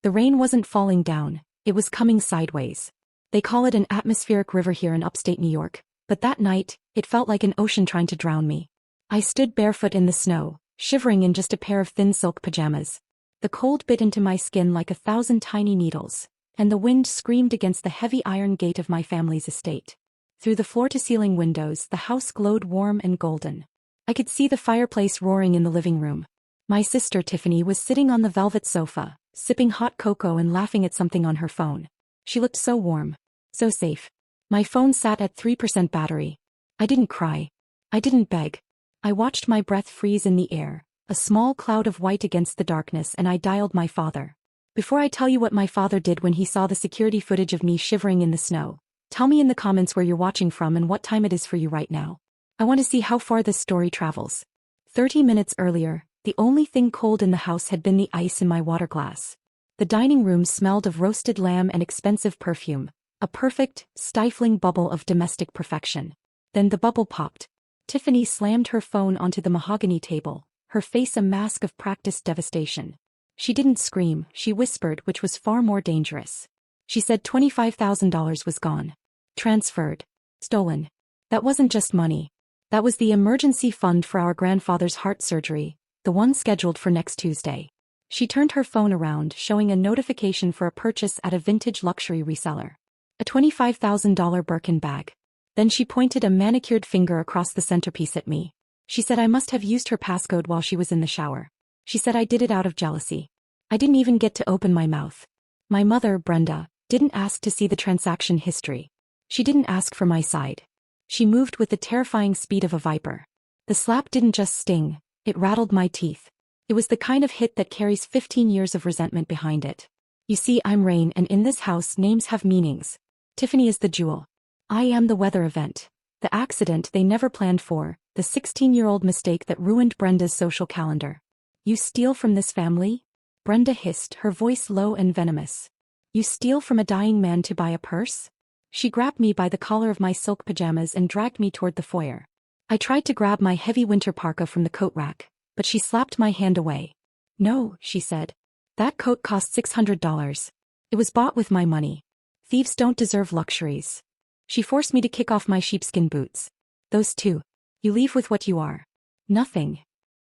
The rain wasn't falling down, it was coming sideways. They call it an atmospheric river here in upstate New York, but that night, it felt like an ocean trying to drown me. I stood barefoot in the snow, shivering in just a pair of thin silk pajamas. The cold bit into my skin like 1,000 tiny needles, and the wind screamed against the heavy iron gate of my family's estate. Through the floor-to-ceiling windows, the house glowed warm and golden. I could see the fireplace roaring in the living room. My sister Tiffany was sitting on the velvet sofa, sipping hot cocoa and laughing at something on her phone. She looked so warm, so safe. My phone sat at 3% battery. I didn't cry. I didn't beg. I watched my breath freeze in the air, a small cloud of white against the darkness, and I dialed my father. Before I tell you what my father did when he saw the security footage of me shivering in the snow, tell me in the comments where you're watching from and what time it is for you right now. I want to see how far this story travels. 30 minutes earlier, the only thing cold in the house had been the ice in my water glass. The dining room smelled of roasted lamb and expensive perfume, a perfect, stifling bubble of domestic perfection. Then the bubble popped. Tiffany slammed her phone onto the mahogany table, her face a mask of practiced devastation. She didn't scream, she whispered, which was far more dangerous. She said $25,000 was gone. Transferred. Stolen. That wasn't just money. That was the emergency fund for our grandfather's heart surgery, the one scheduled for next Tuesday. She turned her phone around, showing a notification for a purchase at a vintage luxury reseller. A $25,000 Birkin bag. Then she pointed a manicured finger across the centerpiece at me. She said I must have used her passcode while she was in the shower. She said I did it out of jealousy. I didn't even get to open my mouth. My mother, Brenda, didn't ask to see the transaction history. She didn't ask for my side. She moved with the terrifying speed of a viper. The slap didn't just sting, it rattled my teeth. It was the kind of hit that carries 15 years of resentment behind it. You see, I'm Rain, and in this house names have meanings. Tiffany is the jewel. I am the weather event. The accident they never planned for, the 16-year-old mistake that ruined Brenda's social calendar. You steal from this family? Brenda hissed, her voice low and venomous. You steal from a dying man to buy a purse? She grabbed me by the collar of my silk pajamas and dragged me toward the foyer. I tried to grab my heavy winter parka from the coat rack, but she slapped my hand away. No, she said. That coat cost $600. It was bought with my money. Thieves don't deserve luxuries. She forced me to kick off my sheepskin boots. Those too. You leave with what you are. Nothing.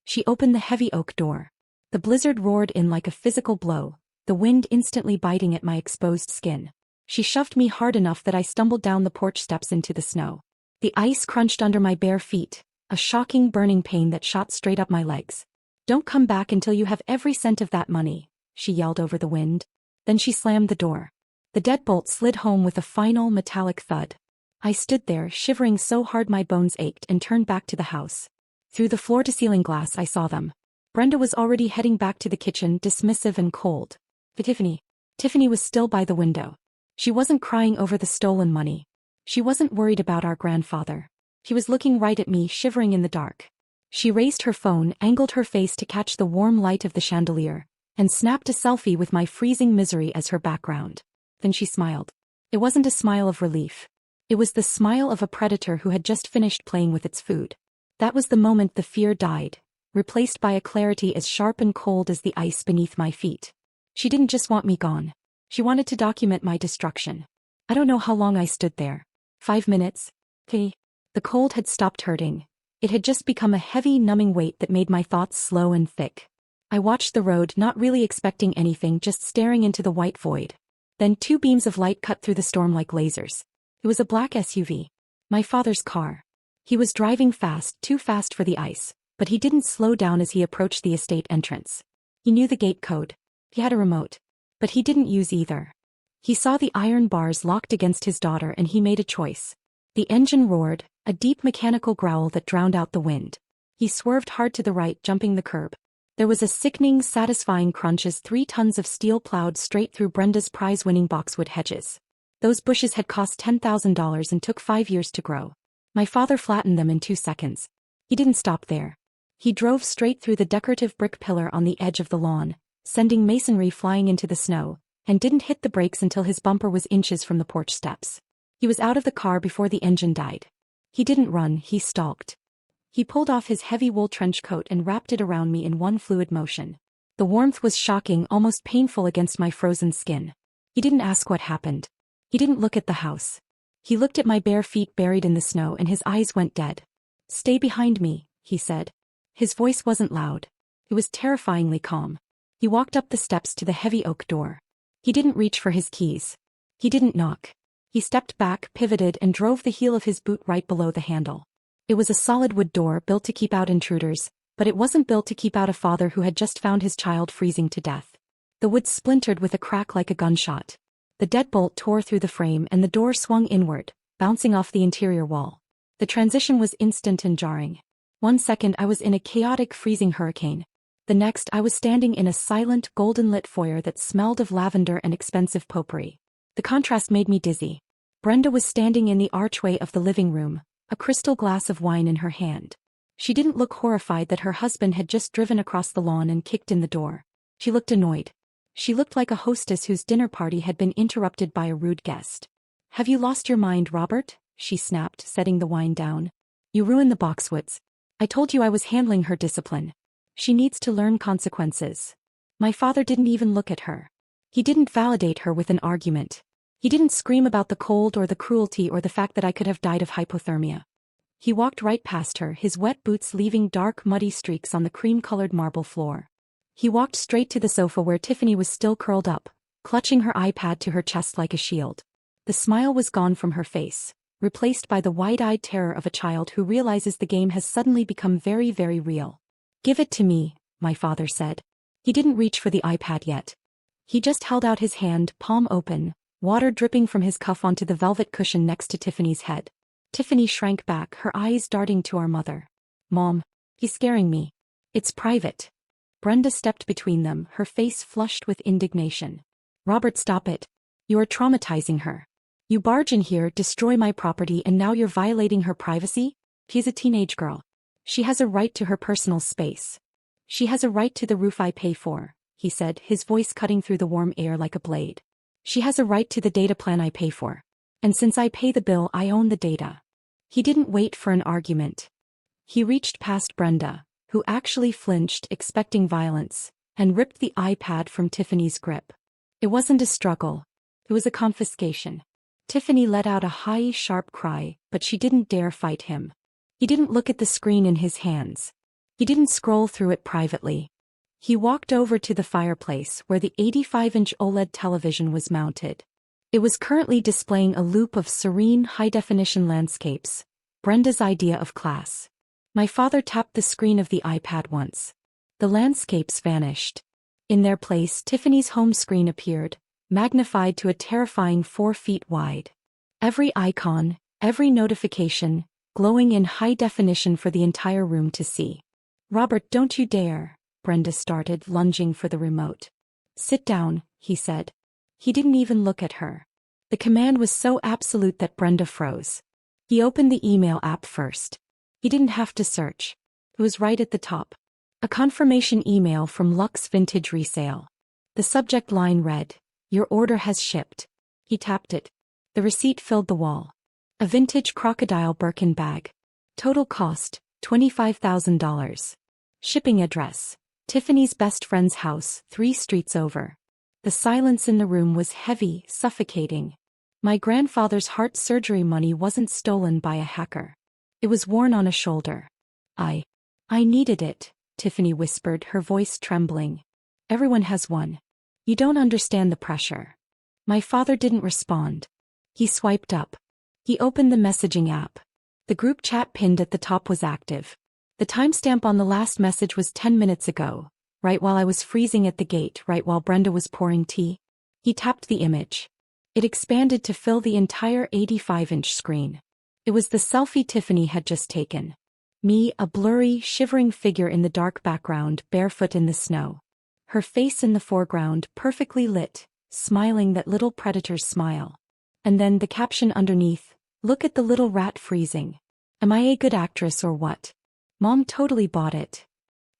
She opened the heavy oak door. The blizzard roared in like a physical blow, the wind instantly biting at my exposed skin. She shoved me hard enough that I stumbled down the porch steps into the snow. The ice crunched under my bare feet, a shocking burning pain that shot straight up my legs. Don't come back until you have every cent of that money, she yelled over the wind. Then she slammed the door. The deadbolt slid home with a final metallic thud. I stood there, shivering so hard my bones ached, and turned back to the house. Through the floor-to-ceiling glass I saw them. Brenda was already heading back to the kitchen, dismissive and cold. But Tiffany was still by the window. She wasn't crying over the stolen money. She wasn't worried about our grandfather. He was looking right at me, shivering in the dark. She raised her phone, angled her face to catch the warm light of the chandelier, and snapped a selfie with my freezing misery as her background. Then she smiled. It wasn't a smile of relief. It was the smile of a predator who had just finished playing with its food. That was the moment the fear died, replaced by a clarity as sharp and cold as the ice beneath my feet. She didn't just want me gone. She wanted to document my destruction. I don't know how long I stood there. 5 minutes? Okay. The cold had stopped hurting. It had just become a heavy, numbing weight that made my thoughts slow and thick. I watched the road, not really expecting anything, just staring into the white void. Then 2 beams of light cut through the storm like lasers. It was a black SUV. My father's car. He was driving fast, too fast for the ice, but he didn't slow down as he approached the estate entrance. He knew the gate code. He had a remote. But he didn't use either. He saw the iron bars locked against his daughter and he made a choice. The engine roared, a deep mechanical growl that drowned out the wind. He swerved hard to the right, jumping the curb. There was a sickening, satisfying crunch as 3 tons of steel plowed straight through Brenda's prize-winning boxwood hedges. Those bushes had cost $10,000 and took 5 years to grow. My father flattened them in 2 seconds. He didn't stop there. He drove straight through the decorative brick pillar on the edge of the lawn, sending masonry flying into the snow, and didn't hit the brakes until his bumper was inches from the porch steps. He was out of the car before the engine died. He didn't run, he stalked. He pulled off his heavy wool trench coat and wrapped it around me in one fluid motion. The warmth was shocking, almost painful against my frozen skin. He didn't ask what happened. He didn't look at the house. He looked at my bare feet buried in the snow and his eyes went dead. "Stay behind me," he said. His voice wasn't loud. It was terrifyingly calm. He walked up the steps to the heavy oak door. He didn't reach for his keys. He didn't knock. He stepped back, pivoted, and drove the heel of his boot right below the handle. It was a solid wood door built to keep out intruders, but it wasn't built to keep out a father who had just found his child freezing to death. The wood splintered with a crack like a gunshot. The deadbolt tore through the frame and the door swung inward, bouncing off the interior wall. The transition was instant and jarring. 1 second I was in a chaotic freezing hurricane. The next I was standing in a silent, golden-lit foyer that smelled of lavender and expensive potpourri. The contrast made me dizzy. Brenda was standing in the archway of the living room, a crystal glass of wine in her hand. She didn't look horrified that her husband had just driven across the lawn and kicked in the door. She looked annoyed. She looked like a hostess whose dinner party had been interrupted by a rude guest. "Have you lost your mind, Robert?" she snapped, setting the wine down. "You ruined the boxwoods. I told you I was handling her discipline. She needs to learn consequences." My father didn't even look at her. He didn't validate her with an argument. He didn't scream about the cold or the cruelty or the fact that I could have died of hypothermia. He walked right past her, his wet boots leaving dark, muddy streaks on the cream-colored marble floor. He walked straight to the sofa where Tiffany was still curled up, clutching her iPad to her chest like a shield. The smile was gone from her face, replaced by the wide-eyed terror of a child who realizes the game has suddenly become very, very real. "Give it to me," my father said. He didn't reach for the iPad yet. He just held out his hand, palm open, water dripping from his cuff onto the velvet cushion next to Tiffany's head. Tiffany shrank back, her eyes darting to our mother. "Mom, he's scaring me. It's private." Brenda stepped between them, her face flushed with indignation. "Robert, stop it. You are traumatizing her. You barge in here, destroy my property, and now you're violating her privacy? She's a teenage girl. She has a right to her personal space. She has a right to the roof I pay for," he said, his voice cutting through the warm air like a blade. "She has a right to the data plan I pay for. And since I pay the bill, I own the data." He didn't wait for an argument. He reached past Brenda, who actually flinched, expecting violence, and ripped the iPad from Tiffany's grip. It wasn't a struggle. It was a confiscation. Tiffany let out a high, sharp cry, but she didn't dare fight him. He didn't look at the screen in his hands. He didn't scroll through it privately. He walked over to the fireplace where the 85-inch OLED television was mounted. It was currently displaying a loop of serene, high-definition landscapes, Brenda's idea of class. My father tapped the screen of the iPad once. The landscapes vanished. In their place, Tiffany's home screen appeared, magnified to a terrifying 4 feet wide. Every icon, every notification, glowing in high definition for the entire room to see. "Robert, don't you dare," Brenda started, lunging for the remote. "Sit down," he said. He didn't even look at her. The command was so absolute that Brenda froze. He opened the email app first. He didn't have to search. It was right at the top. A confirmation email from Lux Vintage Resale. The subject line read, "Your order has shipped." He tapped it. The receipt filled the wall. A vintage crocodile Birkin bag. Total cost, $25,000. Shipping address, Tiffany's best friend's house, 3 streets over. The silence in the room was heavy, suffocating. My grandfather's heart surgery money wasn't stolen by a hacker. It was worn on a shoulder. I needed it," Tiffany whispered, her voice trembling. "Everyone has one. You don't understand the pressure." My father didn't respond. He swiped up. He opened the messaging app. The group chat pinned at the top was active. The timestamp on the last message was 10 minutes ago, right while I was freezing at the gate, right while Brenda was pouring tea. He tapped the image. It expanded to fill the entire 85-inch screen. It was the selfie Tiffany had just taken. Me, a blurry, shivering figure in the dark background, barefoot in the snow. Her face in the foreground, perfectly lit, smiling that little predator's smile. And then the caption underneath, "Look at the little rat freezing. Am I a good actress or what?" Mom totally bought it.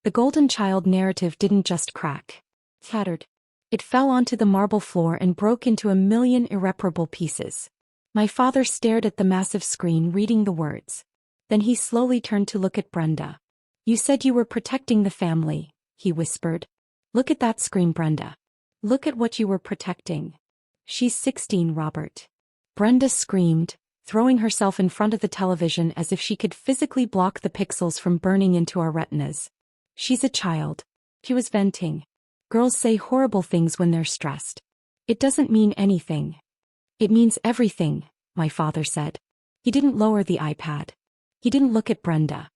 The golden child narrative didn't just crack. Shattered. It fell onto the marble floor and broke into a million irreparable pieces. My father stared at the massive screen, reading the words. Then he slowly turned to look at Brenda. "You said you were protecting the family," he whispered. Look at that, screamed Brenda. Look at what you were protecting. She's 16, Robert. Brenda screamed, throwing herself in front of the television as if she could physically block the pixels from burning into our retinas. She's a child. She was venting. Girls say horrible things when they're stressed. It doesn't mean anything. It means everything, my father said. He didn't lower the iPad. He didn't look at Brenda.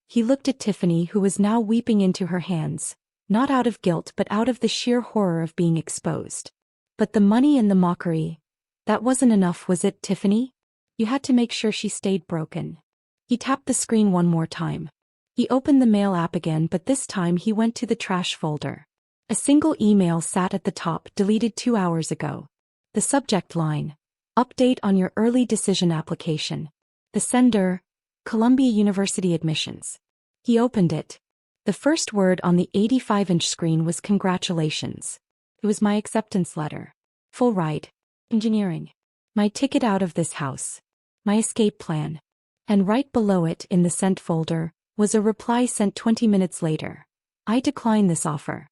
He looked at Tiffany, who was now weeping into her hands, not out of guilt but out of the sheer horror of being exposed. But the money and the mockery, that wasn't enough, was it, Tiffany? You had to make sure she stayed broken. He tapped the screen one more time. He opened the mail app again, but this time he went to the trash folder. A single email sat at the top, deleted 2 hours ago. The subject line: Update on your early decision application. The sender: Columbia University admissions. He opened it. The first word on the 85-inch screen was congratulations. It was my acceptance letter. Full ride. Engineering. My ticket out of this house. My escape plan. And right below it in the sent folder was a reply sent 20 minutes later. I decline this offer.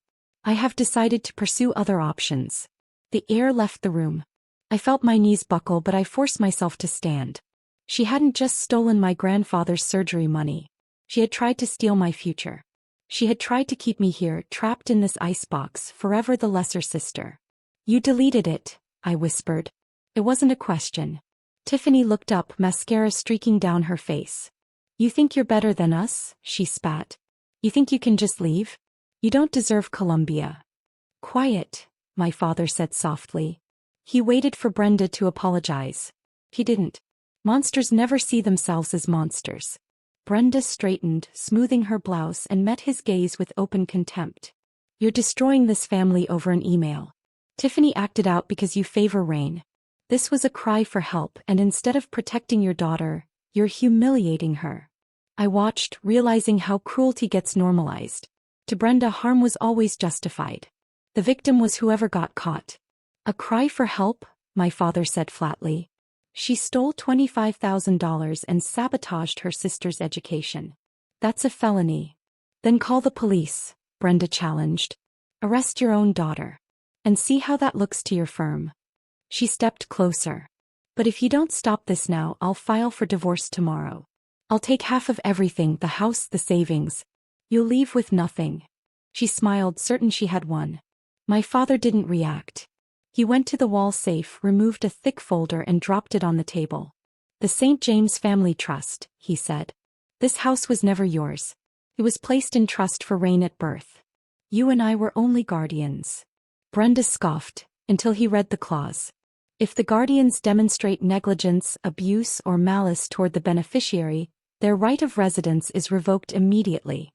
I have decided to pursue other options. The air left the room. I felt my knees buckle, but I forced myself to stand. She hadn't just stolen my grandfather's surgery money. She had tried to steal my future. She had tried to keep me here, trapped in this icebox, forever the lesser sister. You deleted it, I whispered. It wasn't a question. Tiffany looked up, mascara streaking down her face. You think you're better than us? She spat. You think you can just leave? You don't deserve Columbia. Quiet, my father said softly. He waited for Brenda to apologize. He didn't. Monsters never see themselves as monsters. Brenda straightened, smoothing her blouse, and met his gaze with open contempt. You're destroying this family over an email. Tiffany acted out because you favor Rain. This was a cry for help, and instead of protecting your daughter, you're humiliating her. I watched, realizing how cruelty gets normalized. To Brenda, harm was always justified. The victim was whoever got caught. A cry for help, my father said flatly. She stole $25,000 and sabotaged her sister's education. That's a felony. Then call the police, Brenda challenged. Arrest your own daughter. And see how that looks to your firm. She stepped closer. But if you don't stop this now, I'll file for divorce tomorrow. I'll take half of everything, the house, the savings. You'll leave with nothing. She smiled, certain she had won. My father didn't react. He went to the wall safe, removed a thick folder and dropped it on the table. The St. James Family Trust, he said. This house was never yours. It was placed in trust for Rain at birth. You and I were only guardians. Brenda scoffed, until he read the clause. If the guardians demonstrate negligence, abuse, or malice toward the beneficiary, their right of residence is revoked immediately.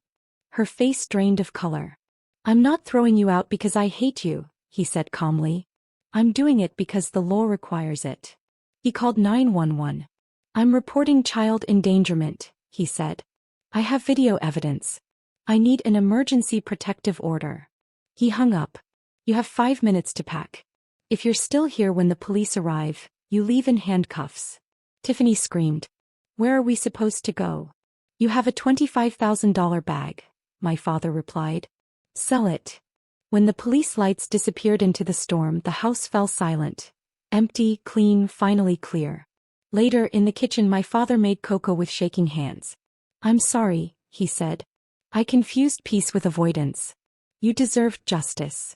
Her face drained of color. I'm not throwing you out because I hate you, he said calmly. I'm doing it because the law requires it. He called 911. I'm reporting child endangerment, he said. I have video evidence. I need an emergency protective order. He hung up. You have 5 minutes to pack. If you're still here when the police arrive, you leave in handcuffs. Tiffany screamed. Where are we supposed to go? You have a $25,000 bag, my father replied. Sell it. When the police lights disappeared into the storm, the house fell silent. Empty, clean, finally clear. Later, in the kitchen, my father made cocoa with shaking hands. I'm sorry, he said. I confused peace with avoidance. You deserved justice.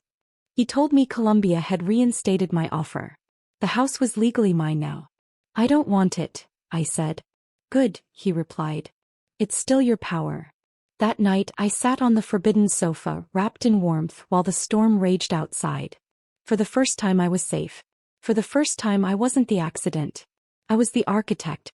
He told me Columbia had reinstated my offer. The house was legally mine now. I don't want it, I said. Good, he replied. It's still your power. That night I sat on the forbidden sofa, wrapped in warmth, while the storm raged outside. For the first time I was safe. For the first time I wasn't the accident. I was the architect,